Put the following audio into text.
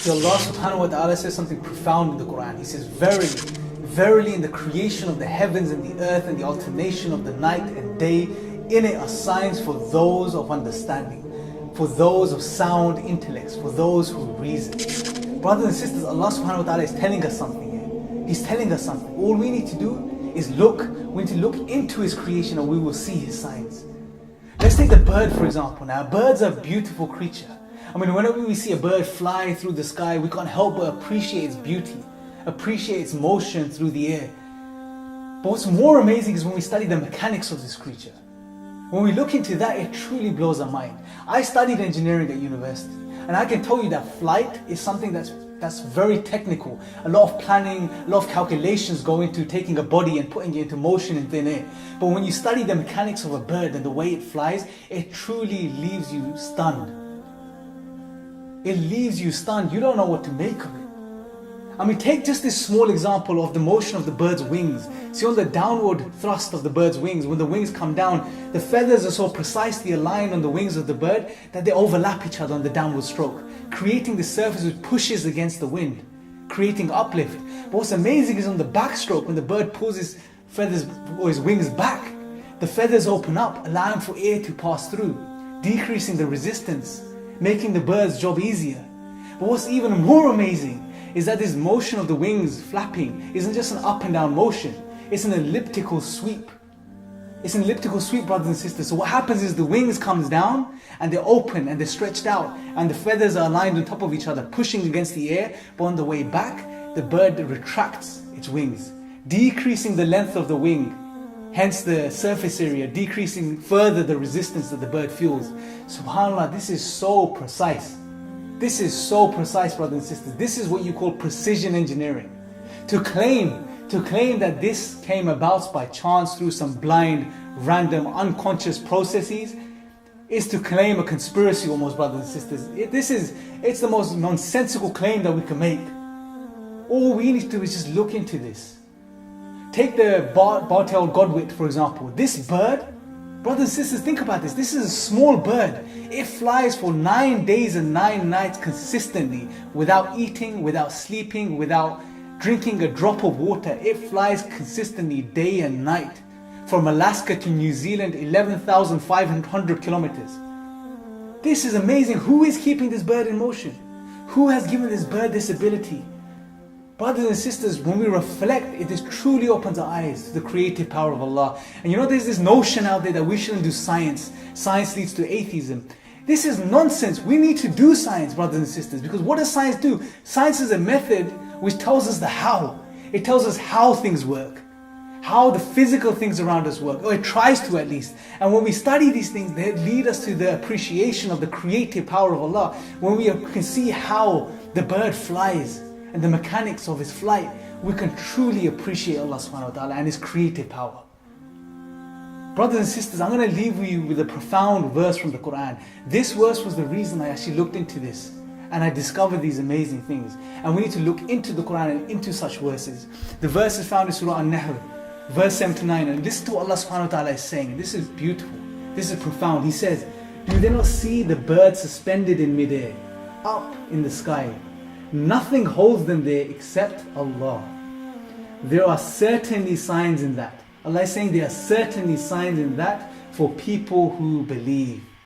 See, Allah subhanahu wa ta'ala says something profound in the Quran. He says, verily, verily in the creation of the heavens and the earth and the alternation of the night and day, in it are signs for those of understanding, for those of sound intellects, for those who reason. Brothers and sisters, Allah subhanahu wa ta'ala is telling us something here. He's telling us something. All we need to do is look. We need to look into His creation and we will see His signs. Let's take the bird for example now. Birds are a beautiful creature. I mean, whenever we see a bird fly through the sky, we can't help but appreciate its beauty, appreciate its motion through the air. But what's more amazing is when we study the mechanics of this creature. When we look into that, it truly blows our mind. I studied engineering at university, and I can tell you that flight is something that's very technical. A lot of planning, a lot of calculations go into taking a body and putting it into motion in thin air. But when you study the mechanics of a bird and the way it flies, it truly leaves you stunned. It leaves you stunned. You don't know what to make of it. I mean, take just this small example of the motion of the bird's wings. See, on the downward thrust of the bird's wings, when the wings come down, the feathers are so precisely aligned on the wings of the bird that they overlap each other on the downward stroke, creating the surface which pushes against the wind, creating uplift. But what's amazing is on the backstroke, when the bird pulls his feathers or his wings back, the feathers open up, allowing for air to pass through, decreasing the resistance, making the bird's job easier. But what's even more amazing is that this motion of the wings flapping isn't just an up and down motion, it's an elliptical sweep. It's an elliptical sweep, brothers and sisters. So what happens is the wings comes down and they're open and they're stretched out and the feathers are aligned on top of each other, pushing against the air. But on the way back, the bird retracts its wings, decreasing the length of the wing, hence the surface area, decreasing further the resistance that the bird feels. SubhanAllah, this is so precise. This is so precise, brothers and sisters. This is what you call precision engineering. To claim that this came about by chance through some blind, random, unconscious processes is to claim a conspiracy almost, brothers and sisters. It's the most nonsensical claim that we can make. All we need to do is just look into this. Take the Bartel Godwit, for example. This bird, brothers and sisters, think about this. This is a small bird. It flies for 9 days and 9 nights consistently, without eating, without sleeping, without drinking a drop of water. It flies consistently day and night. From Alaska to New Zealand, 11,500 kilometers. This is amazing. Who is keeping this bird in motion? Who has given this bird this ability? Brothers and sisters, when we reflect, it truly opens our eyes to the creative power of Allah. And you know, there's this notion out there that we shouldn't do science. Science leads to atheism. This is nonsense. We need to do science, brothers and sisters, because what does science do? Science is a method which tells us the how. It tells us how things work, how the physical things around us work, or it tries to at least. And when we study these things, they lead us to the appreciation of the creative power of Allah. When we can see how the bird flies, and the mechanics of his flight, we can truly appreciate Allah subhanahu wa ta'ala and His creative power. Brothers and sisters, I'm going to leave you with a profound verse from the Quran. This verse was the reason I actually looked into this and I discovered these amazing things. And we need to look into the Quran and into such verses. The verse is found in Surah An-Nahl, verse 79. And listen to what Allah subhanahu wa ta'ala is saying. This is beautiful. This is profound. He says, do they not see the birds suspended in midair, up in the sky? Nothing holds them there except Allah. There are certainly signs in that. Allah is saying there are certainly signs in that for people who believe.